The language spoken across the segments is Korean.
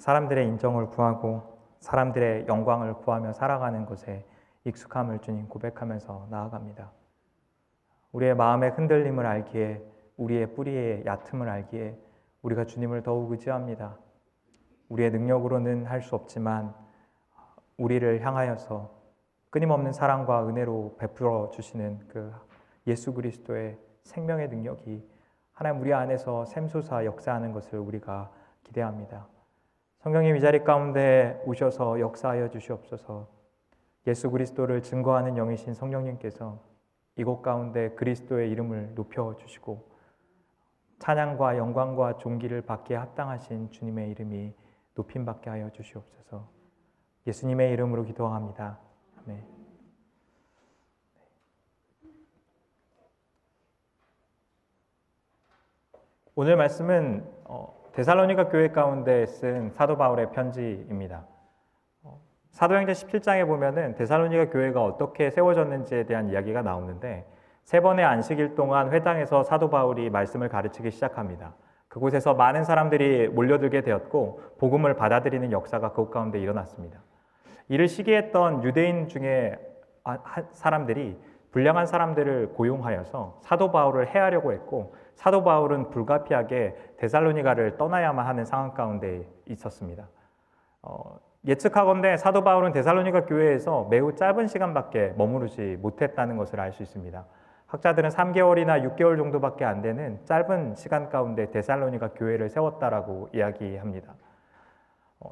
사람들의 인정을 구하고 사람들의 영광을 구하며 살아가는 것에 익숙함을 주님 고백하면서 나아갑니다. 우리의 마음의 흔들림을 알기에, 우리의 뿌리의 얕음을 알기에 우리가 주님을 더욱 의지합니다. 우리의 능력으로는 할 수 없지만 우리를 향하여서 끊임없는 사랑과 은혜로 베풀어 주시는 그 예수 그리스도의 생명의 능력이 하나님 우리 안에서 샘솟아 역사하는 것을 우리가 기대합니다. 성령님 이 자리 가운데 오셔서 역사하여 주시옵소서. 예수 그리스도를 증거하는 영이신 성령님께서 이곳 가운데 그리스도의 이름을 높여 주시고 찬양과 영광과 존귀를 받기에 합당하신 주님의 이름이 높임받게 하여 주시옵소서. 예수님의 이름으로 기도합니다. 아멘. 오늘 말씀은 데살로니가 교회 가운데 쓴 사도 바울의 편지입니다. 사도행전 17장에 보면은 데살로니가 교회가 어떻게 세워졌는지에 대한 이야기가 나오는데 세 번의 안식일 동안 회당에서 사도 바울이 말씀을 가르치기 시작합니다. 그곳에서 많은 사람들이 몰려들게 되었고 복음을 받아들이는 역사가 그곳 가운데 일어났습니다. 이를 시기했던 유대인 중에 사람들이 불량한 사람들을 고용하여서 사도 바울을 해하려고 했고 사도 바울은 불가피하게 데살로니가를 떠나야만 하는 상황 가운데 있었습니다. 예측하건대 사도 바울은 데살로니가 교회에서 매우 짧은 시간밖에 머무르지 못했다는 것을 알 수 있습니다. 학자들은 3개월이나 6개월 정도밖에 안 되는 짧은 시간 가운데 데살로니가 교회를 세웠다라고 이야기합니다.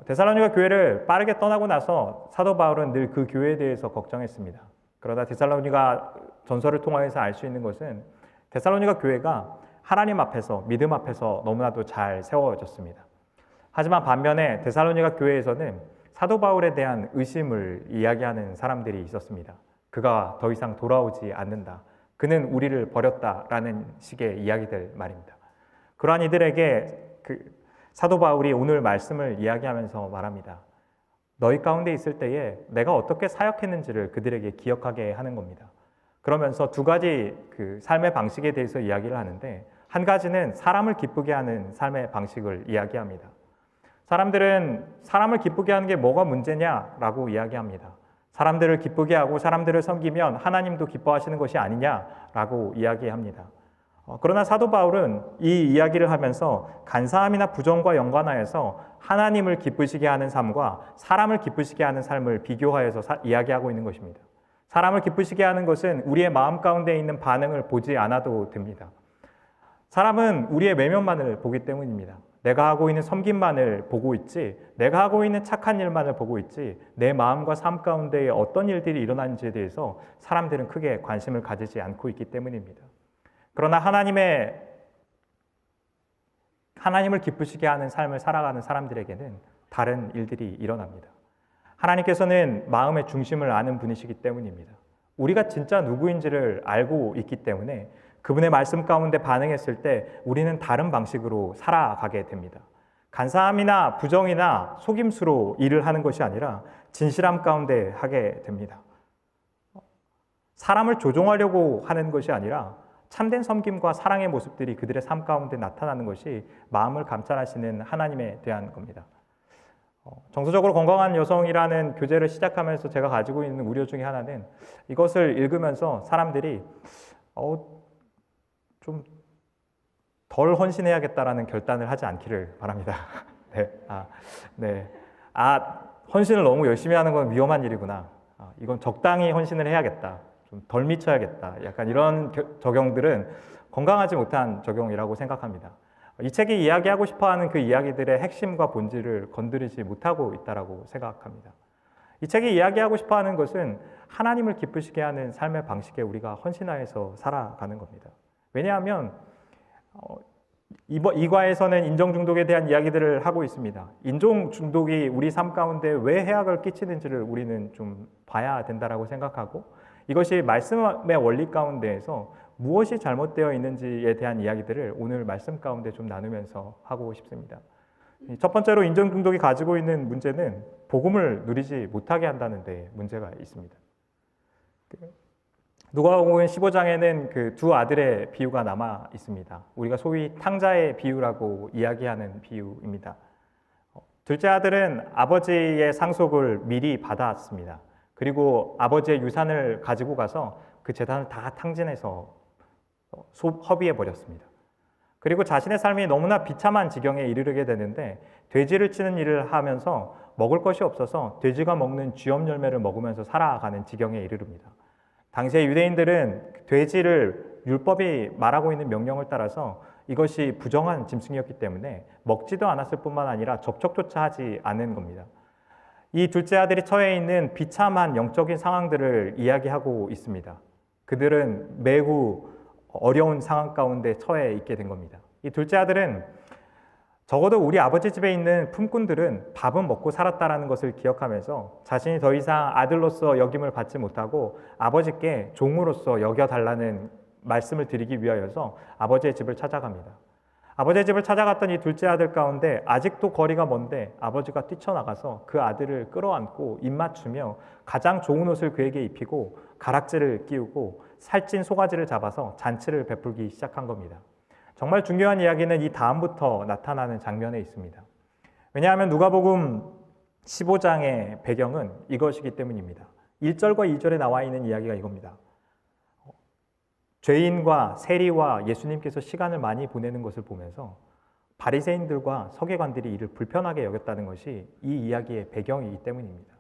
데살로니가 교회를 빠르게 떠나고 나서 사도 바울은 늘 그 교회에 대해서 걱정했습니다. 그러다 데살로니가 전설을 통해서 알 수 있는 것은 데살로니가 교회가 하나님 앞에서 믿음 앞에서 너무나도 잘 세워졌습니다. 하지만 반면에 데살로니가 교회에서는 사도 바울에 대한 의심을 이야기하는 사람들이 있었습니다. 그가 더 이상 돌아오지 않는다. 그는 우리를 버렸다라는 식의 이야기들 말입니다. 그러한 이들에게 사도 바울이 오늘 말씀을 이야기하면서 말합니다. 너희 가운데 있을 때에 내가 어떻게 사역했는지를 그들에게 기억하게 하는 겁니다. 그러면서 두 가지 삶의 방식에 대해서 이야기를 하는데 한 가지는 사람을 기쁘게 하는 삶의 방식을 이야기합니다. 사람들은 사람을 기쁘게 하는 게 뭐가 문제냐라고 이야기합니다. 사람들을 기쁘게 하고 사람들을 섬기면 하나님도 기뻐하시는 것이 아니냐라고 이야기합니다. 그러나 사도 바울은 이 이야기를 하면서 간사함이나 부정과 연관하여서 하나님을 기쁘시게 하는 삶과 사람을 기쁘시게 하는 삶을 비교하여서 이야기하고 있는 것입니다. 사람을 기쁘시게 하는 것은 우리의 마음 가운데 있는 반응을 보지 않아도 됩니다. 사람은 우리의 외면만을 보기 때문입니다. 내가 하고 있는 섬김만을 보고 있지, 내가 하고 있는 착한 일만을 보고 있지, 내 마음과 삶 가운데 어떤 일들이 일어나는지에 대해서 사람들은 크게 관심을 가지지 않고 있기 때문입니다. 그러나 하나님을 기쁘시게 하는 삶을 살아가는 사람들에게는 다른 일들이 일어납니다. 하나님께서는 마음의 중심을 아는 분이시기 때문입니다. 우리가 진짜 누구인지를 알고 있기 때문에 그분의 말씀 가운데 반응했을 때 우리는 다른 방식으로 살아가게 됩니다. 간사함이나 부정이나 속임수로 일을 하는 것이 아니라 진실함 가운데 하게 됩니다. 사람을 조종하려고 하는 것이 아니라 참된 섬김과 사랑의 모습들이 그들의 삶 가운데 나타나는 것이 마음을 감찰하시는 하나님에 대한 겁니다. 정서적으로 건강한 여성이라는 교재를 시작하면서 제가 가지고 있는 우려 중에 하나는 이것을 읽으면서 사람들이 좀 덜 헌신해야겠다라는 결단을 하지 않기를 바랍니다. 헌신을 너무 열심히 하는 건 위험한 일이구나. 이건 적당히 헌신을 해야겠다. 좀 덜 미쳐야겠다. 약간 이런 적용들은 건강하지 못한 적용이라고 생각합니다. 이 책이 이야기하고 싶어하는 그 이야기들의 핵심과 본질을 건드리지 못하고 있다고 생각합니다. 이 책이 이야기하고 싶어하는 것은 하나님을 기쁘시게 하는 삶의 방식에 우리가 헌신하여서 살아가는 겁니다. 왜냐하면 이과에서는 인종 중독에 대한 이야기들을 하고 있습니다. 인종 중독이 우리 삶 가운데 왜 해악을 끼치는지를 우리는 좀 봐야 된다고 생각하고 이것이 말씀의 원리 가운데에서 무엇이 잘못되어 있는지에 대한 이야기들을 오늘 말씀 가운데 좀 나누면서 하고 싶습니다. 첫 번째로 인종 중독이 가지고 있는 문제는 복음을 누리지 못하게 한다는 데 문제가 있습니다. 누가복음 15장에는 그 두 아들의 비유가 남아 있습니다. 우리가 소위 탕자의 비유라고 이야기하는 비유입니다. 둘째 아들은 아버지의 상속을 미리 받았습니다. 그리고 아버지의 유산을 가지고 가서 그 재산을 다 탕진해서 허비해 버렸습니다. 그리고 자신의 삶이 너무나 비참한 지경에 이르게 되는데 돼지를 치는 일을 하면서 먹을 것이 없어서 돼지가 먹는 쥐염 열매를 먹으면서 살아가는 지경에 이르릅니다. 당시의 유대인들은 돼지를 율법이 말하고 있는 명령을 따라서 이것이 부정한 짐승이었기 때문에 먹지도 않았을 뿐만 아니라 접촉조차 하지 않은 겁니다. 이 둘째 아들이 처해 있는 비참한 영적인 상황들을 이야기하고 있습니다. 그들은 매우 어려운 상황 가운데 처해 있게 된 겁니다. 이 둘째 아들은 적어도 우리 아버지 집에 있는 품꾼들은 밥은 먹고 살았다라는 것을 기억하면서 자신이 더 이상 아들로서 여김을 받지 못하고 아버지께 종으로서 여겨달라는 말씀을 드리기 위하여서 아버지의 집을 찾아갑니다. 아버지의 집을 찾아갔던 이 둘째 아들 가운데 아직도 거리가 먼데 아버지가 뛰쳐나가서 그 아들을 끌어안고 입맞추며 가장 좋은 옷을 그에게 입히고 가락지를 끼우고 살찐 소가지를 잡아서 잔치를 베풀기 시작한 겁니다. 정말 중요한 이야기는 이 다음부터 나타나는 장면에 있습니다. 왜냐하면 누가복음 15장의 배경은 이것이기 때문입니다. 1절과 2절에 나와 있는 이야기가 이겁니다. 죄인과 세리와 예수님께서 시간을 많이 보내는 것을 보면서 바리새인들과 서기관들이 이를 불편하게 여겼다는 것이 이 이야기의 배경이기 때문입니다.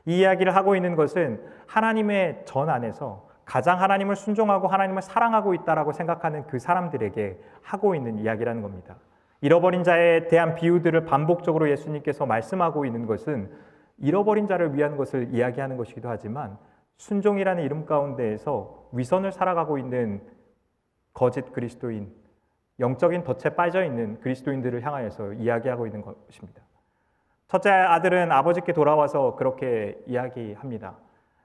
이 이야기를 하고 있는 것은 하나님의 전 안에서 가장 하나님을 순종하고 하나님을 사랑하고 있다라고 생각하는 그 사람들에게 하고 있는 이야기라는 겁니다. 잃어버린 자에 대한 비유들을 반복적으로 예수님께서 말씀하고 있는 것은 잃어버린 자를 위한 것을 이야기하는 것이기도 하지만 순종이라는 이름 가운데에서 위선을 살아가고 있는 거짓 그리스도인, 영적인 덫에 빠져 있는 그리스도인들을 향하여서 이야기하고 있는 것입니다. 첫째 아들은 아버지께 돌아와서 그렇게 이야기합니다.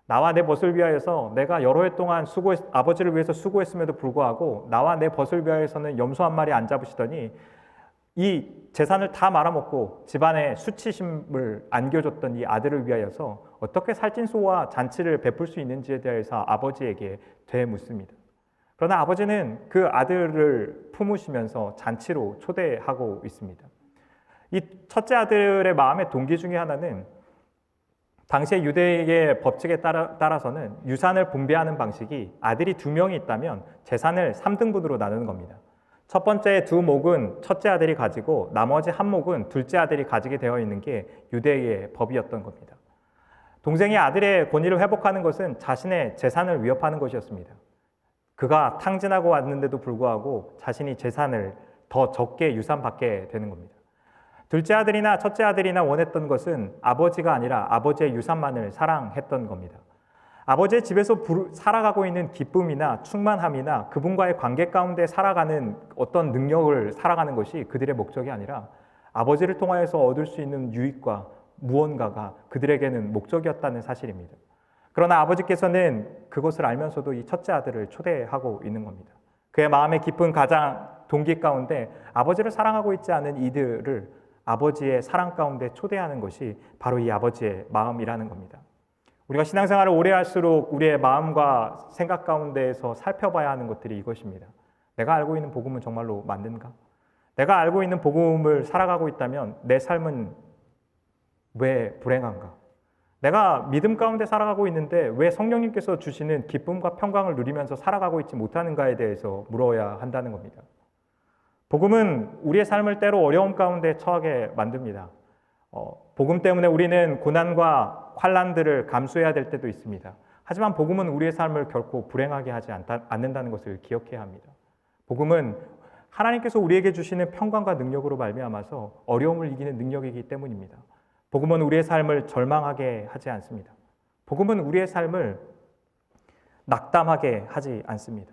나와 내 벗을 위하여서 내가 여러 해 동안 아버지를 위해서 수고했음에도 불구하고 나와 내 벗을 위하여서는 염소 한 마리 안 잡으시더니 이 재산을 다 말아먹고 집안에 수치심을 안겨줬던 이 아들을 위하여서 어떻게 살찐 소와 잔치를 베풀 수 있는지에 대해서 아버지에게 되묻습니다. 그러나 아버지는 그 아들을 품으시면서 잔치로 초대하고 있습니다. 이 첫째 아들의 마음의 동기 중에 하나는 당시의 유대의 법칙에 따라서는 유산을 분배하는 방식이 아들이 2명이 있다면 재산을 3등분으로 나누는 겁니다. 첫 번째 2몫은 첫째 아들이 가지고 나머지 1몫은 둘째 아들이 가지게 되어 있는 게 유대의 법이었던 겁니다. 동생이 아들의 권위를 회복하는 것은 자신의 재산을 위협하는 것이었습니다. 그가 탕진하고 왔는데도 불구하고 자신이 재산을 더 적게 유산받게 되는 겁니다. 둘째 아들이나 첫째 아들이나 원했던 것은 아버지가 아니라 아버지의 유산만을 사랑했던 겁니다. 아버지의 집에서 살아가고 있는 기쁨이나 충만함이나 그분과의 관계 가운데 살아가는 어떤 능력을 살아가는 것이 그들의 목적이 아니라 아버지를 통하여서 얻을 수 있는 유익과 무언가가 그들에게는 목적이었다는 사실입니다. 그러나 아버지께서는 그것을 알면서도 이 첫째 아들을 초대하고 있는 겁니다. 그의 마음의 깊은 가장 동기 가운데 아버지를 사랑하고 있지 않은 이들을 아버지의 사랑 가운데 초대하는 것이 바로 이 아버지의 마음이라는 겁니다. 우리가 신앙생활을 오래 할수록 우리의 마음과 생각 가운데에서 살펴봐야 하는 것들이 이것입니다. 내가 알고 있는 복음은 정말로 맞는가? 내가 알고 있는 복음을 살아가고 있다면 내 삶은 왜 불행한가? 내가 믿음 가운데 살아가고 있는데 왜 성령님께서 주시는 기쁨과 평강을 누리면서 살아가고 있지 못하는가에 대해서 물어야 한다는 겁니다. 복음은 우리의 삶을 때로 어려움 가운데 처하게 만듭니다. 복음 때문에 우리는 고난과 환난들을 감수해야 될 때도 있습니다. 하지만 복음은 우리의 삶을 결코 불행하게 하지 않는다는 것을 기억해야 합니다. 복음은 하나님께서 우리에게 주시는 평강과 능력으로 말미암아서 어려움을 이기는 능력이기 때문입니다. 복음은 우리의 삶을 절망하게 하지 않습니다. 복음은 우리의 삶을 낙담하게 하지 않습니다.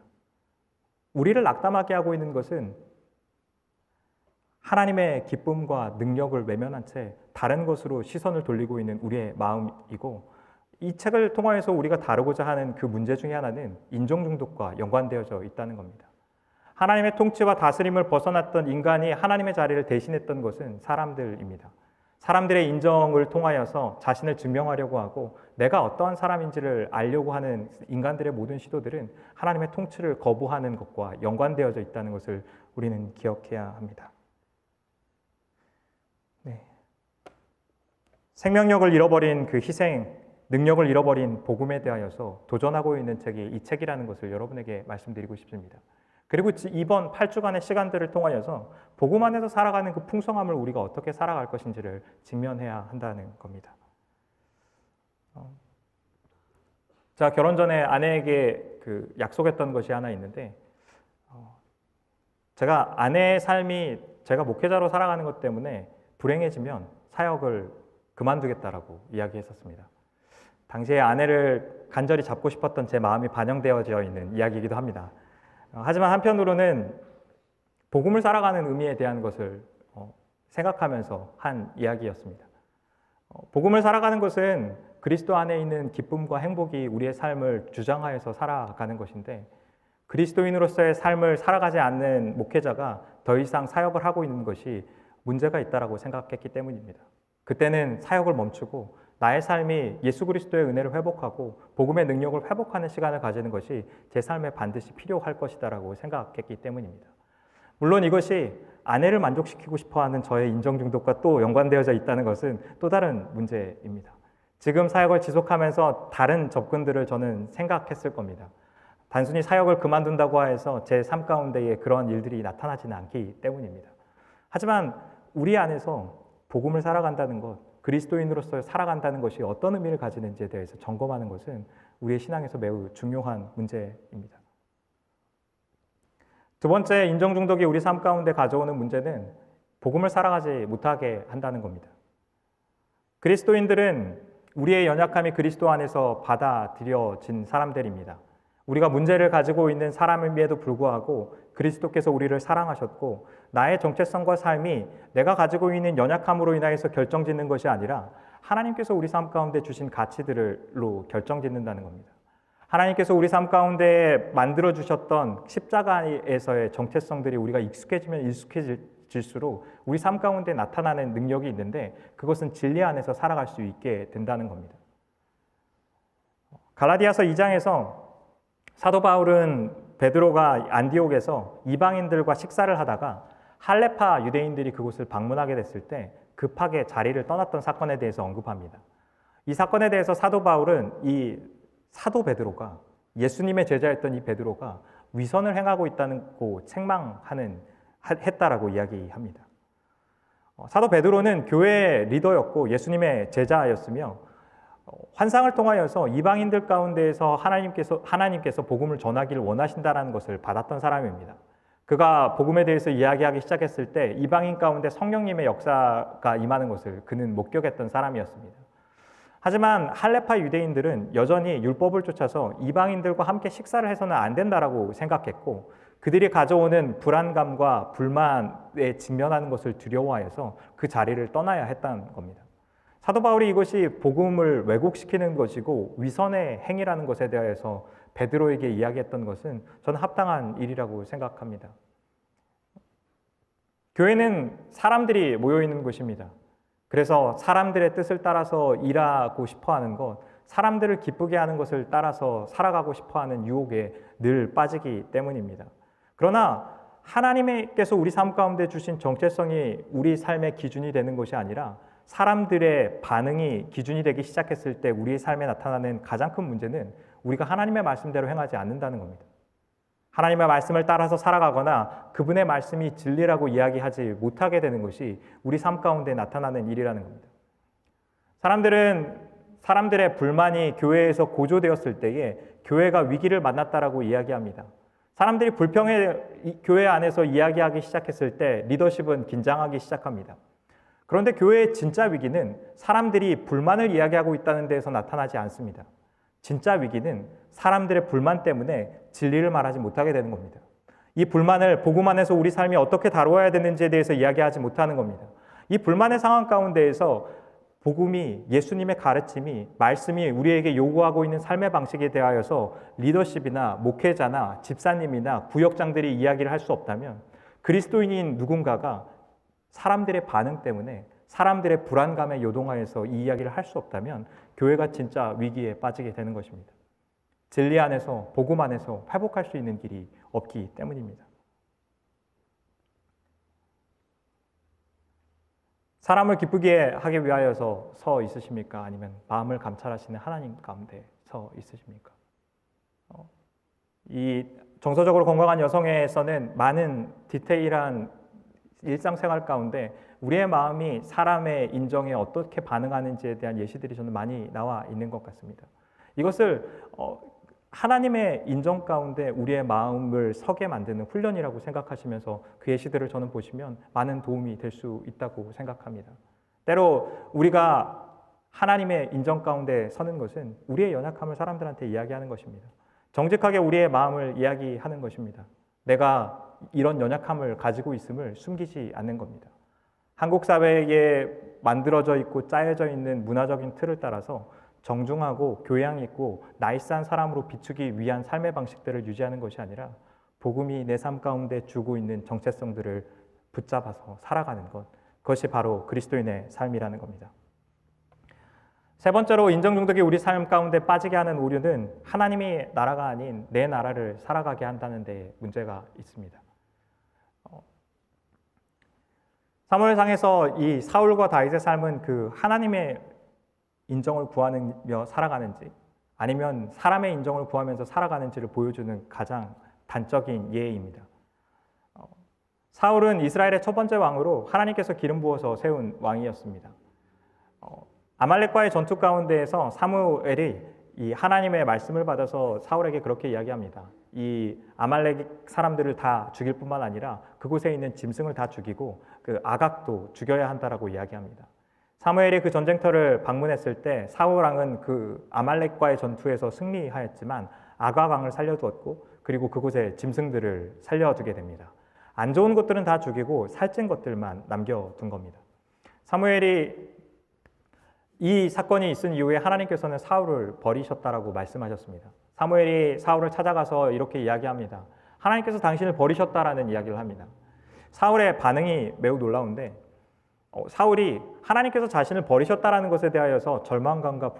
우리를 낙담하게 하고 있는 것은 하나님의 기쁨과 능력을 외면한 채 다른 것으로 시선을 돌리고 있는 우리의 마음이고, 이 책을 통하여서 우리가 다루고자 하는 그 문제 중에 하나는 인종 중독과 연관되어져 있다는 겁니다. 하나님의 통치와 다스림을 벗어났던 인간이 하나님의 자리를 대신했던 것은 사람들입니다. 사람들의 인정을 통하여서 자신을 증명하려고 하고 내가 어떠한 사람인지를 알려고 하는 인간들의 모든 시도들은 하나님의 통치를 거부하는 것과 연관되어져 있다는 것을 우리는 기억해야 합니다. 네. 생명력을 잃어버린 그 희생, 능력을 잃어버린 복음에 대하여서 도전하고 있는 책이 이 책이라는 것을 여러분에게 말씀드리고 싶습니다. 그리고 이번 8주간의 시간들을 통하여서 복음 안에서 살아가는 그 풍성함을 우리가 어떻게 살아갈 것인지를 직면해야 한다는 겁니다. 자, 결혼 전에 아내에게 그 약속했던 것이 하나 있는데, 제가 아내의 삶이 제가 목회자로 살아가는 것 때문에 불행해지면 사역을 그만두겠다라고 이야기했었습니다. 당시에 아내를 간절히 잡고 싶었던 제 마음이 반영되어져 있는 이야기이기도 합니다. 하지만 한편으로는 복음을 살아가는 의미에 대한 것을 생각하면서 한 이야기였습니다. 복음을 살아가는 것은 그리스도 안에 있는 기쁨과 행복이 우리의 삶을 주장하여서 살아가는 것인데, 그리스도인으로서의 삶을 살아가지 않는 목회자가 더 이상 사역을 하고 있는 것이 문제가 있다고 생각했기 때문입니다. 그때는 사역을 멈추고 나의 삶이 예수 그리스도의 은혜를 회복하고 복음의 능력을 회복하는 시간을 가지는 것이 제 삶에 반드시 필요할 것이다라고 생각했기 때문입니다. 물론 이것이 아내를 만족시키고 싶어하는 저의 인정 중독과 또 연관되어져 있다는 것은 또 다른 문제입니다. 지금 사역을 지속하면서 다른 접근들을 저는 생각했을 겁니다. 단순히 사역을 그만둔다고 해서 제 삶 가운데에 그런 일들이 나타나지는 않기 때문입니다. 하지만 우리 안에서 복음을 살아간다는 것, 그리스도인으로서 살아간다는 것이 어떤 의미를 가지는지에 대해서 점검하는 것은 우리의 신앙에서 매우 중요한 문제입니다. 두 번째, 인정 중독이 우리 삶 가운데 가져오는 문제는 복음을 살아가지 못하게 한다는 겁니다. 그리스도인들은 우리의 연약함이 그리스도 안에서 받아들여진 사람들입니다. 우리가 문제를 가지고 있는 사람임에도 불구하고 그리스도께서 우리를 사랑하셨고, 나의 정체성과 삶이 내가 가지고 있는 연약함으로 인하여서 결정짓는 것이 아니라 하나님께서 우리 삶 가운데 주신 가치들로 결정짓는다는 겁니다. 하나님께서 우리 삶 가운데 만들어주셨던 십자가에서의 정체성들이 우리가 익숙해지면 익숙해질수록 우리 삶 가운데 나타나는 능력이 있는데, 그것은 진리 안에서 살아갈 수 있게 된다는 겁니다. 갈라디아서 2장에서 사도 바울은 베드로가 안디옥에서 이방인들과 식사를 하다가 할레파 유대인들이 그곳을 방문하게 됐을 때 급하게 자리를 떠났던 사건에 대해서 언급합니다. 이 사건에 대해서 사도 바울은 이 사도 베드로가, 예수님의 제자였던 이 베드로가 위선을 행하고 있다고 했다라고 이야기합니다. 사도 베드로는 교회의 리더였고 예수님의 제자였으며, 환상을 통하여서 이방인들 가운데에서 하나님께서 복음을 전하기를 원하신다는 것을 받았던 사람입니다. 그가 복음에 대해서 이야기하기 시작했을 때 이방인 가운데 성령님의 역사가 임하는 것을 그는 목격했던 사람이었습니다. 하지만 할레파 유대인들은 여전히 율법을 쫓아서 이방인들과 함께 식사를 해서는 안 된다라고 생각했고, 그들이 가져오는 불안감과 불만에 직면하는 것을 두려워하여서 그 자리를 떠나야 했다는 겁니다. 사도 바울이 이것이 복음을 왜곡시키는 것이고 위선의 행위라는 것에 대해서 베드로에게 이야기했던 것은 저는 합당한 일이라고 생각합니다. 교회는 사람들이 모여 있는 곳입니다. 그래서 사람들의 뜻을 따라서 일하고 싶어하는 것, 사람들을 기쁘게 하는 것을 따라서 살아가고 싶어하는 유혹에 늘 빠지기 때문입니다. 그러나 하나님께서 우리 삶 가운데 주신 정체성이 우리 삶의 기준이 되는 것이 아니라 사람들의 반응이 기준이 되기 시작했을 때 우리의 삶에 나타나는 가장 큰 문제는 우리가 하나님의 말씀대로 행하지 않는다는 겁니다. 하나님의 말씀을 따라서 살아가거나 그분의 말씀이 진리라고 이야기하지 못하게 되는 것이 우리 삶 가운데 나타나는 일이라는 겁니다. 사람들의 불만이 교회에서 고조되었을 때에 교회가 위기를 만났다라고 이야기합니다. 사람들이 불평의 교회 안에서 이야기하기 시작했을 때 리더십은 긴장하기 시작합니다. 그런데 교회의 진짜 위기는 사람들이 불만을 이야기하고 있다는 데에서 나타나지 않습니다. 진짜 위기는 사람들의 불만 때문에 진리를 말하지 못하게 되는 겁니다. 이 불만을 복음 안에서 우리 삶이 어떻게 다루어야 되는지에 대해서 이야기하지 못하는 겁니다. 이 불만의 상황 가운데에서 복음이, 예수님의 가르침이, 말씀이 우리에게 요구하고 있는 삶의 방식에 대하여서 리더십이나 목회자나 집사님이나 구역장들이 이야기를 할 수 없다면, 그리스도인인 누군가가 사람들의 반응 때문에 사람들의 불안감에 요동하여서 이 이야기를 할 수 없다면 교회가 진짜 위기에 빠지게 되는 것입니다. 진리 안에서, 복음 안에서 회복할 수 있는 길이 없기 때문입니다. 사람을 기쁘게 하기 위하여서 서 있으십니까? 아니면 마음을 감찰하시는 하나님 가운데 서 있으십니까? 이 정서적으로 건강한 여성에서는 많은 디테일한 일상생활 가운데 우리의 마음이 사람의 인정에 어떻게 반응하는지에 대한 예시들이 저는 많이 나와 있는 것 같습니다. 이것을 하나님의 인정 가운데 우리의 마음을 서게 만드는 훈련이라고 생각하시면서 그 예시들을 저는 보시면 많은 도움이 될 수 있다고 생각합니다. 때로 우리가 하나님의 인정 가운데 서는 것은 우리의 연약함을 사람들한테 이야기하는 것입니다. 정직하게 우리의 마음을 이야기하는 것입니다. 내가 이런 연약함을 가지고 있음을 숨기지 않는 겁니다. 한국 사회에 만들어져 있고 짜여져 있는 문화적인 틀을 따라서 정중하고 교양 있고 나이스한 사람으로 비추기 위한 삶의 방식들을 유지하는 것이 아니라 복음이 내 삶 가운데 주고 있는 정체성들을 붙잡아서 살아가는 것, 그것이 바로 그리스도인의 삶이라는 겁니다. 세 번째로 인정 중독이 우리 삶 가운데 빠지게 하는 오류는 하나님의 나라가 아닌 내 나라를 살아가게 한다는 데 문제가 있습니다. 사무엘상에서 이 사울과 다윗의 삶은 그 하나님의 인정을 구하며 살아가는지 아니면 사람의 인정을 구하면서 살아가는지를 보여주는 가장 단적인 예입니다. 사울은 이스라엘의 첫 번째 왕으로 하나님께서 기름 부어서 세운 왕이었습니다. 아말렉과의 전투 가운데에서 사무엘이 이 하나님의 말씀을 받아서 사울에게 그렇게 이야기합니다. 이 아말렉 사람들을 다 죽일 뿐만 아니라 그곳에 있는 짐승을 다 죽이고 그 아각도 죽여야 한다라고 이야기합니다. 사무엘이 그 전쟁터를 방문했을 때 사울 왕은 그 아말렉과의 전투에서 승리하였지만 아각 왕을 살려두었고 그리고 그곳에 짐승들을 살려두게 됩니다. 안 좋은 것들은 다 죽이고 살찐 것들만 남겨둔 겁니다. 사무엘이 이 사건이 있은 이후에 하나님께서는 사울을 버리셨다라고 말씀하셨습니다. 사무엘이 사울을 찾아가서 이렇게 이야기합니다. 하나님께서 당신을 버리셨다라는 이야기를 합니다. 사울의 반응이 매우 놀라운데 사울이 하나님께서 자신을 버리셨다라는 것에 대하여서 절망감과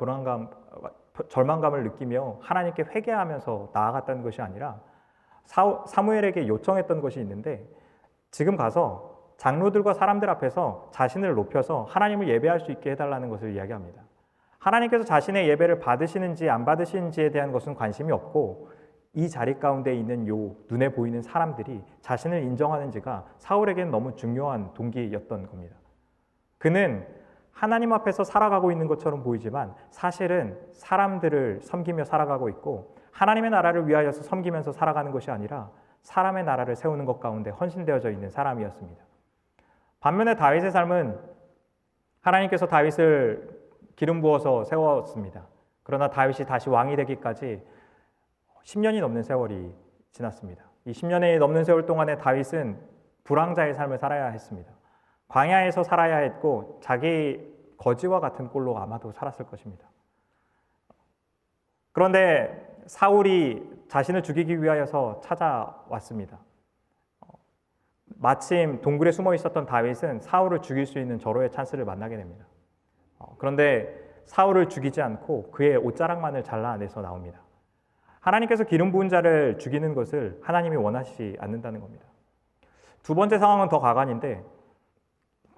절망감을 느끼며 하나님께 회개하면서 나아갔다는 것이 아니라 사무엘에게 요청했던 것이 있는데 지금 가서 장로들과 사람들 앞에서 자신을 높여서 하나님을 예배할 수 있게 해달라는 것을 이야기합니다. 하나님께서 자신의 예배를 받으시는지 안 받으시는지에 대한 것은 관심이 없고 이 자리 가운데 있는 요 눈에 보이는 사람들이 자신을 인정하는지가 사울에게는 너무 중요한 동기였던 겁니다. 그는 하나님 앞에서 살아가고 있는 것처럼 보이지만 사실은 사람들을 섬기며 살아가고 있고 하나님의 나라를 위하여서 섬기면서 살아가는 것이 아니라 사람의 나라를 세우는 것 가운데 헌신되어져 있는 사람이었습니다. 반면에 다윗의 삶은 하나님께서 다윗을 기름 부어서 세웠습니다. 그러나 다윗이 다시 왕이 되기까지 10년이 넘는 세월이 지났습니다. 이 10년이 넘는 세월 동안에 다윗은 불황자의 삶을 살아야 했습니다. 광야에서 살아야 했고 자기 거지와 같은 꼴로 아마도 살았을 것입니다. 그런데 사울이 자신을 죽이기 위하여서 찾아왔습니다. 마침 동굴에 숨어 있었던 다윗은 사울을 죽일 수 있는 절호의 찬스를 만나게 됩니다. 그런데 사울을 죽이지 않고 그의 옷자락만을 잘라내서 나옵니다. 하나님께서 기름 부은 자를 죽이는 것을 하나님이 원하시지 않는다는 겁니다. 두 번째 상황은 더 가관인데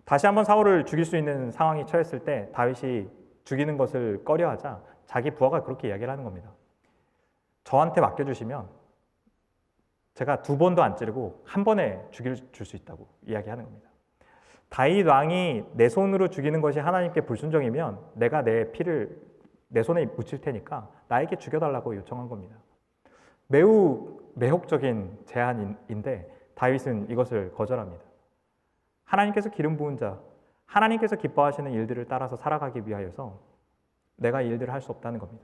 다시 한번 사울을 죽일 수 있는 상황이 처했을 때 다윗이 죽이는 것을 꺼려하자 자기 부하가 그렇게 이야기를 하는 겁니다. 저한테 맡겨주시면 제가 두 번도 안 찌르고 한 번에 줄 수 있다고 이야기하는 겁니다. 다윗 왕이 내 손으로 죽이는 것이 하나님께 불순종이면 내가 내 피를 내 손에 묻힐 테니까 나에게 죽여달라고 요청한 겁니다. 매우 매혹적인 제안인데 다윗은 이것을 거절합니다. 하나님께서 기름 부은 자, 하나님께서 기뻐하시는 일들을 따라서 살아가기 위하여서 내가 이 일들을 할 수 없다는 겁니다.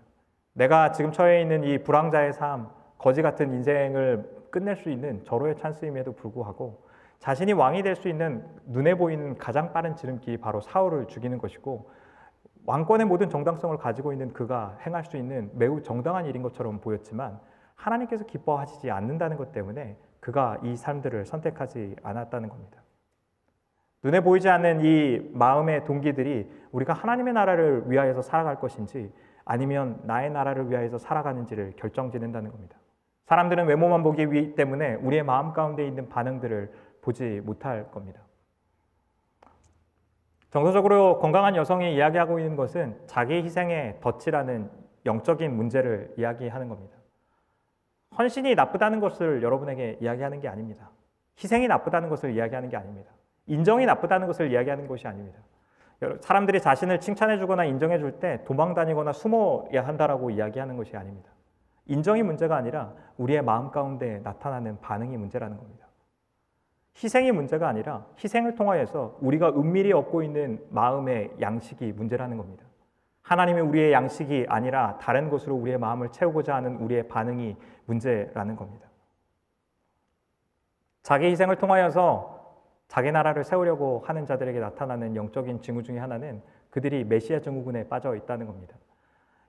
내가 지금 처해 있는 이 불황자의 삶, 거지 같은 인생을 끝낼 수 있는 절호의 찬스임에도 불구하고 자신이 왕이 될 수 있는 눈에 보이는 가장 빠른 지름길이 바로 사울을 죽이는 것이고 왕권의 모든 정당성을 가지고 있는 그가 행할 수 있는 매우 정당한 일인 것처럼 보였지만 하나님께서 기뻐하시지 않는다는 것 때문에 그가 이 삶들을 선택하지 않았다는 겁니다. 눈에 보이지 않는 이 마음의 동기들이 우리가 하나님의 나라를 위하여서 살아갈 것인지 아니면 나의 나라를 위하여서 살아가는지를 결정짓는다는 겁니다. 사람들은 외모만 보기 때문에 우리의 마음 가운데 있는 반응들을 보지 못할 겁니다. 정서적으로 건강한 여성이 이야기하고 있는 것은 자기 희생의 덫이라는 영적인 문제를 이야기하는 겁니다. 헌신이 나쁘다는 것을 여러분에게 이야기하는 게 아닙니다. 희생이 나쁘다는 것을 이야기하는 게 아닙니다. 인정이 나쁘다는 것을 이야기하는 것이 아닙니다. 사람들이 자신을 칭찬해 주거나 인정해 줄 때 도망 다니거나 숨어야 한다라고 이야기하는 것이 아닙니다. 인정이 문제가 아니라 우리의 마음 가운데 나타나는 반응이 문제라는 겁니다. 희생이 문제가 아니라 희생을 통하여서 우리가 은밀히 얻고 있는 마음의 양식이 문제라는 겁니다. 하나님이 우리의 양식이 아니라 다른 것으로 우리의 마음을 채우고자 하는 우리의 반응이 문제라는 겁니다. 자기 희생을 통하여서 자기 나라를 세우려고 하는 자들에게 나타나는 영적인 징후 중에 하나는 그들이 메시아 증후군에 빠져 있다는 겁니다.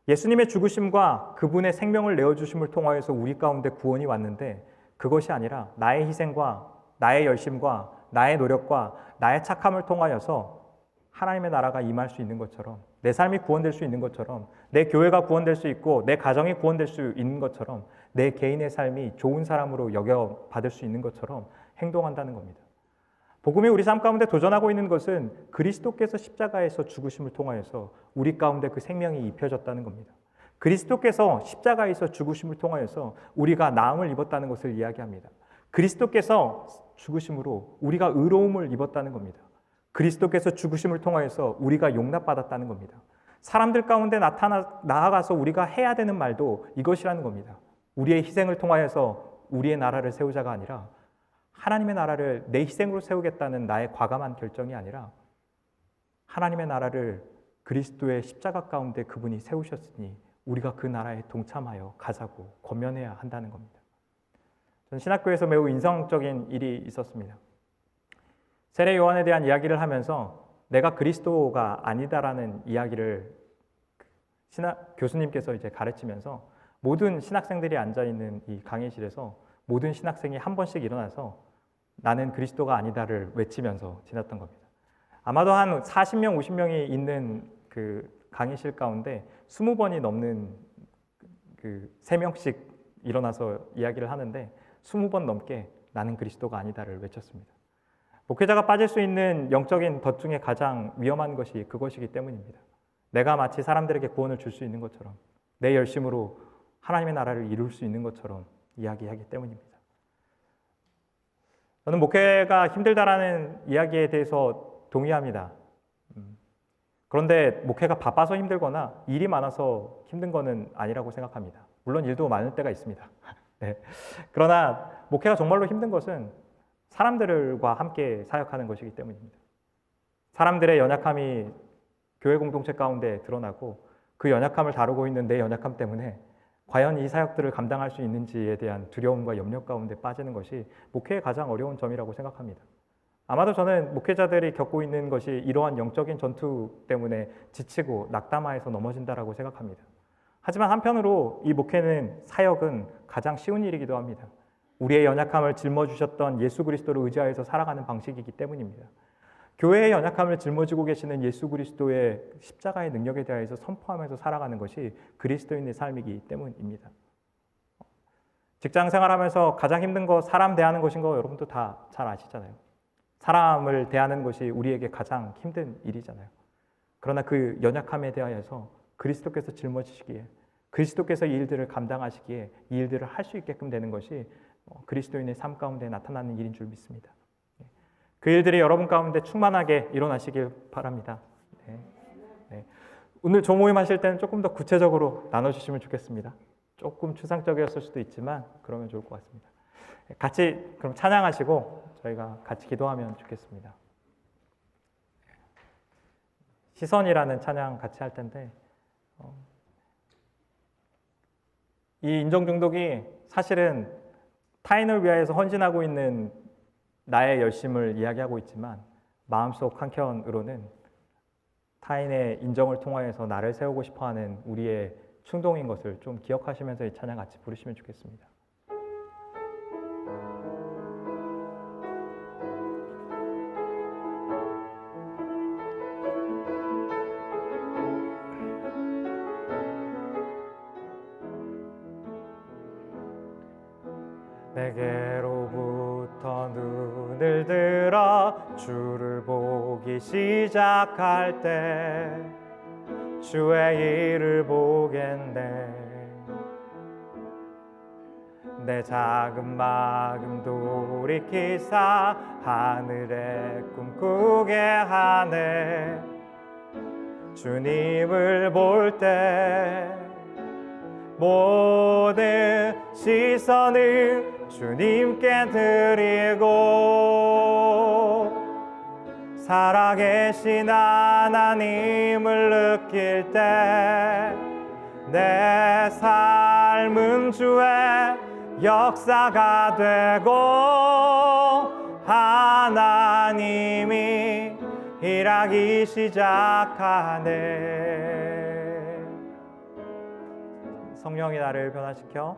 예수님의 죽으심과 그분의 생명을 내어주심을 통하여서 우리 가운데 구원이 왔는데 그것이 아니라 나의 희생과 나의 열심과 나의 노력과 나의 착함을 통하여서 하나님의 나라가 임할 수 있는 것처럼 내 삶이 구원될 수 있는 것처럼 내 교회가 구원될 수 있고 내 가정이 구원될 수 있는 것처럼 내 개인의 삶이 좋은 사람으로 여겨받을 수 있는 것처럼 행동한다는 겁니다. 복음이 우리 삶 가운데 도전하고 있는 것은 그리스도께서 십자가에서 죽으심을 통하여서 우리 가운데 그 생명이 입혀졌다는 겁니다. 그리스도께서 십자가에서 죽으심을 통하여서 우리가 나음을 입었다는 것을 이야기합니다. 그리스도께서 죽으심으로 우리가 의로움을 입었다는 겁니다. 그리스도께서 죽으심을 통하여서 우리가 용납받았다는 겁니다. 사람들 가운데 나아가서 우리가 해야 되는 말도 이것이라는 겁니다. 우리의 희생을 통하여서 우리의 나라를 세우자가 아니라 하나님의 나라를 내 희생으로 세우겠다는 나의 과감한 결정이 아니라 하나님의 나라를 그리스도의 십자가 가운데 그분이 세우셨으니 우리가 그 나라에 동참하여 가자고 권면해야 한다는 겁니다. 저는 신학교에서 매우 인상적인 일이 있었습니다. 세례 요한에 대한 이야기를 하면서 내가 그리스도가 아니다라는 이야기를 교수님께서 이제 가르치면서 모든 신학생들이 앉아있는 이 강의실에서 모든 신학생이 한 번씩 일어나서 나는 그리스도가 아니다를 외치면서 지났던 겁니다. 아마도 한 40명, 50명이 있는 그 강의실 가운데 20번이 넘는 그 3명씩 일어나서 이야기를 하는데 20번 넘게 나는 그리스도가 아니다를 외쳤습니다. 목회자가 빠질 수 있는 영적인 덫 중에 가장 위험한 것이 그것이기 때문입니다. 내가 마치 사람들에게 구원을 줄 수 있는 것처럼 내 열심으로 하나님의 나라를 이룰 수 있는 것처럼 이야기하기 때문입니다. 저는 목회가 힘들다라는 이야기에 대해서 동의합니다. 그런데 목회가 바빠서 힘들거나 일이 많아서 힘든 것은 아니라고 생각합니다. 물론 일도 많을 때가 있습니다. 네. 그러나 목회가 정말로 힘든 것은 사람들과 함께 사역하는 것이기 때문입니다. 사람들의 연약함이 교회 공동체 가운데 드러나고 그 연약함을 다루고 있는 내 연약함 때문에 과연 이 사역들을 감당할 수 있는지에 대한 두려움과 염려 가운데 빠지는 것이 목회의 가장 어려운 점이라고 생각합니다. 아마도 저는 목회자들이 겪고 있는 것이 이러한 영적인 전투 때문에 지치고 낙담하여서 넘어진다라고 생각합니다. 하지만 한편으로 이 목회는 사역은 가장 쉬운 일이기도 합니다. 우리의 연약함을 짊어주셨던 예수 그리스도를 의지하여서 살아가는 방식이기 때문입니다. 교회의 연약함을 짊어지고 계시는 예수 그리스도의 십자가의 능력에 대해서 선포하면서 살아가는 것이 그리스도인의 삶이기 때문입니다. 직장 생활하면서 가장 힘든 거 사람 대하는 것인 거 여러분도 다 잘 아시잖아요. 사람을 대하는 것이 우리에게 가장 힘든 일이잖아요. 그러나 그 연약함에 대하여서 그리스도께서 짊어지시기에 그리스도께서 이 일들을 감당하시기에 이 일들을 할 수 있게끔 되는 것이 그리스도인의 삶 가운데 나타나는 일인 줄 믿습니다. 그 일들이 여러분 가운데 충만하게 일어나시길 바랍니다. 네. 네. 오늘 조모임 하실 때는 조금 더 구체적으로 나눠주시면 좋겠습니다. 조금 추상적이었을 수도 있지만 그러면 좋을 것 같습니다. 같이 그럼 찬양하시고 저희가 같이 기도하면 좋겠습니다. 시선이라는 찬양 같이 할 텐데 이 인정중독이 사실은 타인을 위하여서 헌신하고 있는 나의 열심을 이야기하고 있지만 마음속 한켠으로는 타인의 인정을 통하여서 나를 세우고 싶어하는 우리의 충동인 것을 좀 기억하시면서 이 찬양 같이 부르시면 좋겠습니다. 내게로부터 부터 눈을 들어 주를 보기 시작할 때 주의 일을 보겠네. 내 작은 마음 돌이키사 하늘의 꿈꾸게 하네. 주님을 볼 때 모든 시선을 주님께 드리고 살아계신 하나님을 느낄 때 내 삶은 주의 역사가 되고 하나님이 일하기 시작하네. 성령이 나를 변화시켜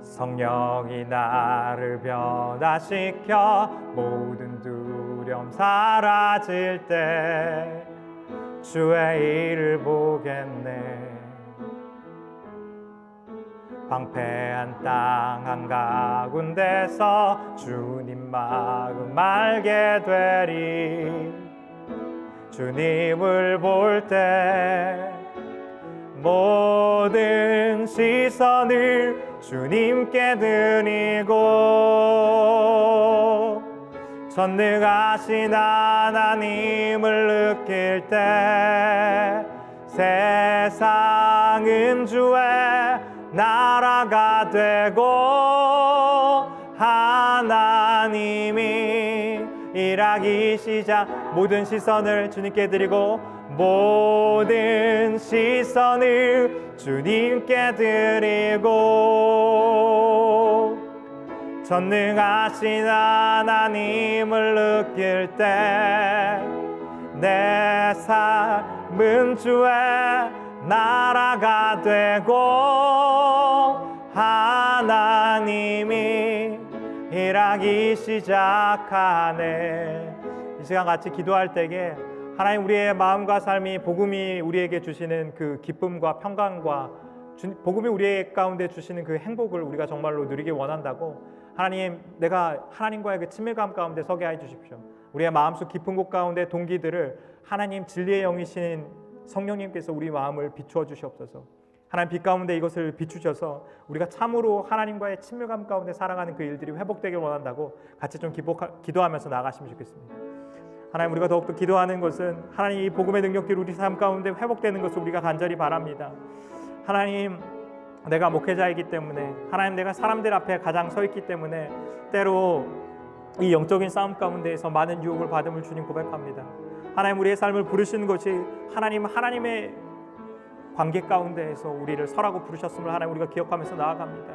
성령이 나를 변화시켜 모든 두려움 사라질 때 주의 일을 보겠네. 방패한 땅 한가운데서 주님 마음 알게 되리. 주님을 볼 때 모든 시선을 주님께 드리고 전능하신 하나님을 느낄 때 세상은 주의 나라가 되고 하나님이 일하기 시작. 모든 시선을 주님께 드리고 모든 시선을 주님께 드리고 전능하신 하나님을 느낄 때 내 삶은 주의 나라가 되고 하나님이 일하기 시작하네. 이 시간 같이 기도할 때에 하나님 우리의 마음과 삶이 복음이 우리에게 주시는 그 기쁨과 평강과 복음이 우리 가운데 주시는 그 행복을 우리가 정말로 누리기 원한다고 하나님, 내가 하나님과의 그 친밀감 가운데 서게 해 주십시오. 우리의 마음속 깊은 곳 가운데 동기들을 하나님 진리의 영이신 성령님께서 우리 마음을 비추어 주시옵소서. 하나님 빛 가운데 이것을 비추셔서 우리가 참으로 하나님과의 친밀감 가운데 살아가는 그 일들이 회복되길 원한다고 같이 좀 기도하면서 나아가시면 좋겠습니다. 하나님, 우리가 더욱더 기도하는 것은 하나님 이 복음의 능력들이 우리 삶 가운데 회복되는 것을 우리가 간절히 바랍니다. 하나님, 내가 목회자이기 때문에 하나님, 내가 사람들 앞에 가장 서 있기 때문에 때로 이 영적인 싸움 가운데에서 많은 유혹을 받음을 주님 고백합니다. 하나님, 우리의 삶을 부르시는 것이 하나님의 관계 가운데에서 우리를 서라고 부르셨음을 하나님 우리가 기억하면서 나아갑니다.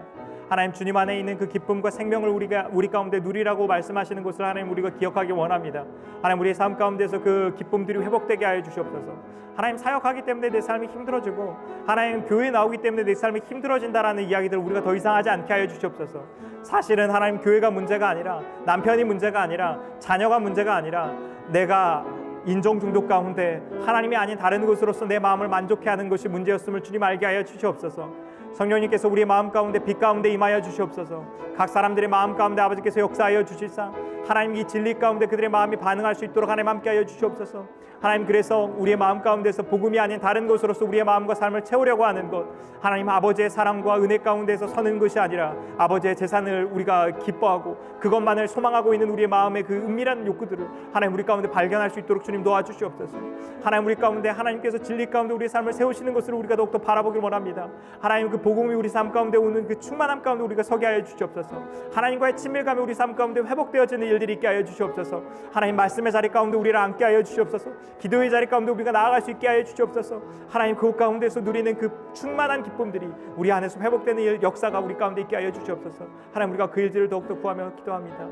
하나님, 주님 안에 있는 그 기쁨과 생명을 우리 가운데 누리라고 말씀하시는 것을 하나님 우리가 기억하기 원합니다. 하나님, 우리의 삶 가운데서 그 기쁨들이 회복되게 하여 주시옵소서. 하나님, 사역하기 때문에 내 삶이 힘들어지고 하나님 교회 나오기 때문에 내 삶이 힘들어진다라는 이야기들을 우리가 더 이상 하지 않게 하여 주시옵소서. 사실은 하나님, 교회가 문제가 아니라 남편이 문제가 아니라 자녀가 문제가 아니라 내가 인종 중독 가운데 하나님이 아닌 다른 것으로서 내 마음을 만족해 하는 것이 문제였음을 주님 알게 하여 주시옵소서. 성령님께서 우리의 마음 가운데 빛 가운데 임하여 주시옵소서. 각 사람들의 마음 가운데 아버지께서 역사하여 주실사 하나님 이 진리 가운데 그들의 마음이 반응할 수 있도록 하나님 함께 하여 주시옵소서. 하나님, 그래서 우리의 마음 가운데서 복음이 아닌 다른 것으로서 우리의 마음과 삶을 채우려고 하는 것, 하나님 아버지의 사랑과 은혜 가운데서 서는 것이 아니라 아버지의 재산을 우리가 기뻐하고 그것만을 소망하고 있는 우리의 마음의 그 은밀한 욕구들을 하나님 우리 가운데 발견할 수 있도록 주님 도와주시옵소서. 하나님, 우리 가운데 하나님께서 진리 가운데 우리의 삶을 세우시는 것을 우리가 더욱더 바라보길 원합니다. 하나님, 그 복음이 우리 삶 가운데 오는 그 충만함 가운데 우리가 서게 하여 주시옵소서. 하나님과의 친밀감이 우리 삶 가운데 회복되어지는 일들이 있게 하여 주시옵소서. 하나님, 말씀의 자리 가운데 우리를 앉게 하여 주시옵소서. 기도의 자리 가운데 우리가 나아갈 수 있게 하여 주시옵소서. 하나님, 그곳 가운데서 누리는 그 충만한 기쁨들이 우리 안에서 회복되는 일, 역사가 우리 가운데 있게 하여 주시옵소서. 하나님, 우리가 그 일들을 더욱더 구하며 기도합니다.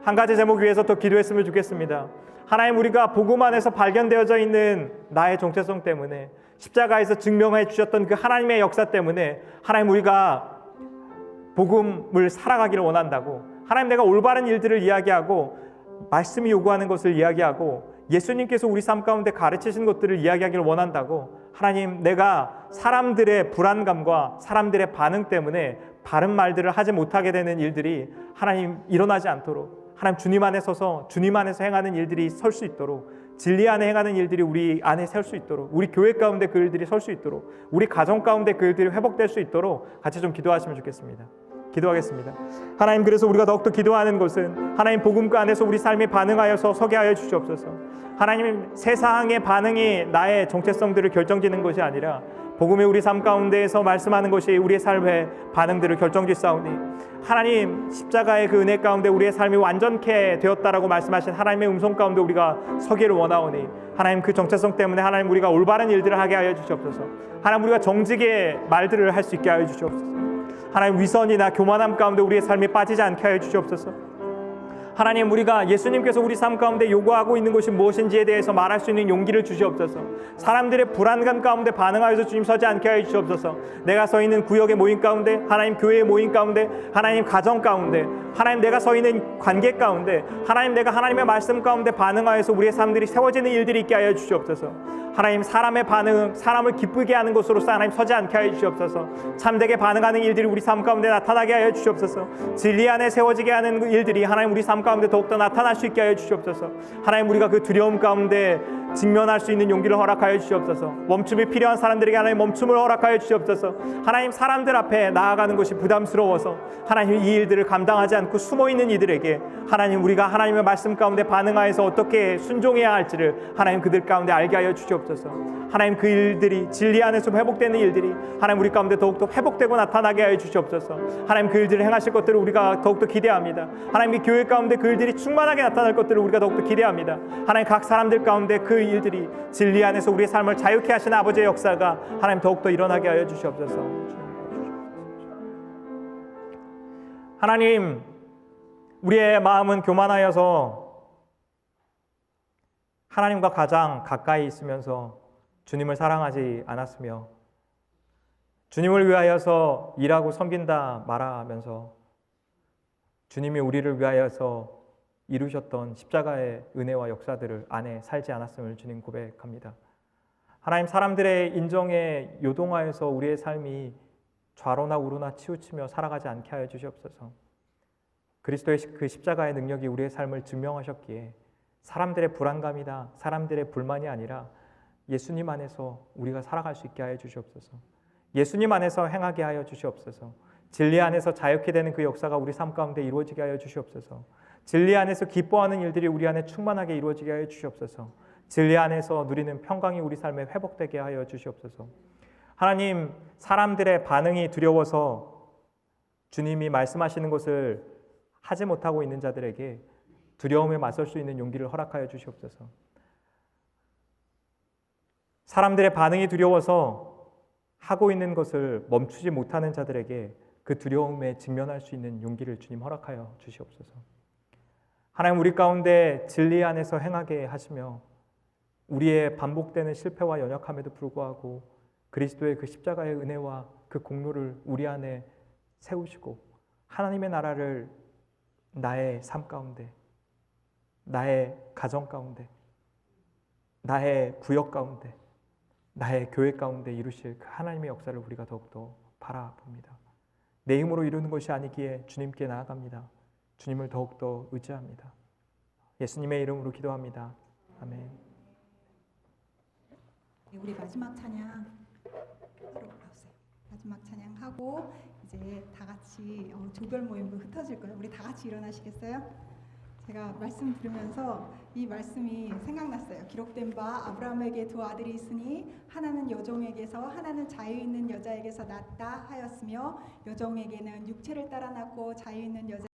한 가지 제목 위해서 더 기도했으면 좋겠습니다. 하나님, 우리가 복음 안에서 발견되어져 있는 나의 정체성 때문에 십자가에서 증명해 주셨던 그 하나님의 역사 때문에 하나님, 우리가 복음을 살아가기를 원한다고. 하나님, 내가 올바른 일들을 이야기하고 말씀이 요구하는 것을 이야기하고 예수님께서 우리 삶 가운데 가르치신 것들을 이야기하기를 원한다고, 하나님, 내가 사람들의 불안감과 사람들의 반응 때문에 바른 말들을 하지 못하게 되는 일들이 하나님 일어나지 않도록, 하나님 주님 안에 서서 주님 안에서 행하는 일들이 설 수 있도록, 진리 안에 행하는 일들이 우리 안에 설 수 있도록, 우리 교회 가운데 그 일들이 설 수 있도록, 우리 가정 가운데 그 일들이 회복될 수 있도록 같이 좀 기도하시면 좋겠습니다. 기도하겠습니다. 하나님, 그래서 우리가 더욱더 기도하는 것은 하나님 복음과 안에서 우리 삶이 반응하여서 서게 하여 주시옵소서. 하나님, 세상의 반응이 나의 정체성들을 결정짓는 것이 아니라 복음의 우리 삶 가운데에서 말씀하는 것이 우리의 삶의 반응들을 결정짓사오니, 하나님 십자가의 그 은혜 가운데 우리의 삶이 완전케 되었다라고 말씀하신 하나님의 음성 가운데 우리가 서기를 원하오니, 하나님 그 정체성 때문에 하나님 우리가 올바른 일들을 하게 하여 주시옵소서. 하나님, 우리가 정직의 말들을 할 수 있게 하여 주시옵소서. 하나님, 위선이나 교만함 가운데 우리의 삶이 빠지지 않게 하여 주시옵소서. 하나님, 우리가 예수님께서 우리 삶 가운데 요구하고 있는 것이 무엇인지에 대해서 말할 수 있는 용기를 주시옵소서. 사람들의 불안감 가운데 반응하여서 주님 서지 않게 하여 주시옵소서. 내가 서 있는 구역의 모임 가운데, 하나님 교회의 모임 가운데, 하나님 가정 가운데, 하나님 내가 서 있는 관계 가운데, 하나님 내가 하나님의 말씀 가운데 반응하여서 우리의 삶들이 세워지는 일들이 있게 하여 주시옵소서. 하나님, 사람의 반응, 사람을 기쁘게 하는 것으로서 하나님 서지 않게 하여 주시옵소서. 참되게 반응하는 일들이 우리 삶 가운데 나타나게 하여 주시옵소서. 진리 안에 세워지게 하는 일들이 하나님 우리 삶 가운데 더욱더 나타날 수 있게 하여 주시옵소서. 하나님, 우리가 그 두려움 가운데 직면할 수 있는 용기를 허락하여 주시옵소서. 멈춤이 필요한 사람들에게 하나님 멈춤을 허락하여 주시옵소서. 하나님, 사람들 앞에 나아가는 것이 부담스러워서 하나님 이 일들을 감당하지 않고 숨어있는 이들에게 하나님, 우리가 하나님의 말씀 가운데 반응하여서 어떻게 순종해야 할지를 하나님 그들 가운데 알게 하여 주시옵소서. 하나님, 그 일들이 진리 안에서 회복되는 일들이 하나님 우리 가운데 더욱더 회복되고 나타나게 하여 주시옵소서. 하나님, 그 일들을 행하실 것들을 우리가 더욱더 기대합니다. 하나님, 이 교회 가운데 그 일들이 충만하게 나타날 것들을 우리가 더욱더 기대합니다. 하나님, 각 사람들 가운데 그 일들이 진리 안에서 우리의 삶을 자유케 하시는 아버지의 역사가 하나님 더욱더 일어나게 하여 주시옵소서. 하나님, 우리의 마음은 교만하여서 하나님과 가장 가까이 있으면서 주님을 사랑하지 않았으며, 주님을 위하여서 일하고 섬긴다 말하면서 주님이 우리를 위하여서 이루셨던 십자가의 은혜와 역사들을 안에 살지 않았음을 주님 고백합니다. 하나님, 사람들의 인정에 요동하여서 우리의 삶이 좌로나 우로나 치우치며 살아가지 않게 하여 주시옵소서. 그리스도의 그 십자가의 능력이 우리의 삶을 증명하셨기에 사람들의 불안감이나 사람들의 불만이 아니라 예수님 안에서 우리가 살아갈 수 있게 하여 주시옵소서. 예수님 안에서 행하게 하여 주시옵소서. 진리 안에서 자유케 되는 그 역사가 우리 삶 가운데 이루어지게 하여 주시옵소서. 진리 안에서 기뻐하는 일들이 우리 안에 충만하게 이루어지게 하여 주시옵소서. 진리 안에서 누리는 평강이 우리 삶에 회복되게 하여 주시옵소서. 하나님, 사람들의 반응이 두려워서 주님이 말씀하시는 것을 하지 못하고 있는 자들에게 두려움에 맞설 수 있는 용기를 허락하여 주시옵소서. 사람들의 반응이 두려워서 하고 있는 것을 멈추지 못하는 자들에게 그 두려움에 직면할 수 있는 용기를 주님 허락하여 주시옵소서. 하나님, 우리 가운데 진리 안에서 행하게 하시며 우리의 반복되는 실패와 연약함에도 불구하고 그리스도의 그 십자가의 은혜와 그 공로를 우리 안에 세우시고 하나님의 나라를 나의 삶 가운데, 나의 가정 가운데, 나의 구역 가운데, 나의 교회 가운데 이루실 그 하나님의 역사를 우리가 더욱더 바라봅니다. 내 힘으로 이루는 것이 아니기에 주님께 나아갑니다. 주님을 더욱더 의지합니다. 예수님의 이름으로 기도합니다. 아멘. 우리 마지막 찬양 마지막 찬양하고 이제 다 같이 조별 모임도 흩어질 거예요. 우리 다 같이 일어나시겠어요? 제가 말씀 들으면서 이 말씀이 생각났어요. 기록된 바 아브라함에게 두 아들이 있으니 하나는 여종에게서 하나는 자유 있는 여자에게서 났다 하였으며 여종에게는 육체를 따라 났고 자유 있는 여자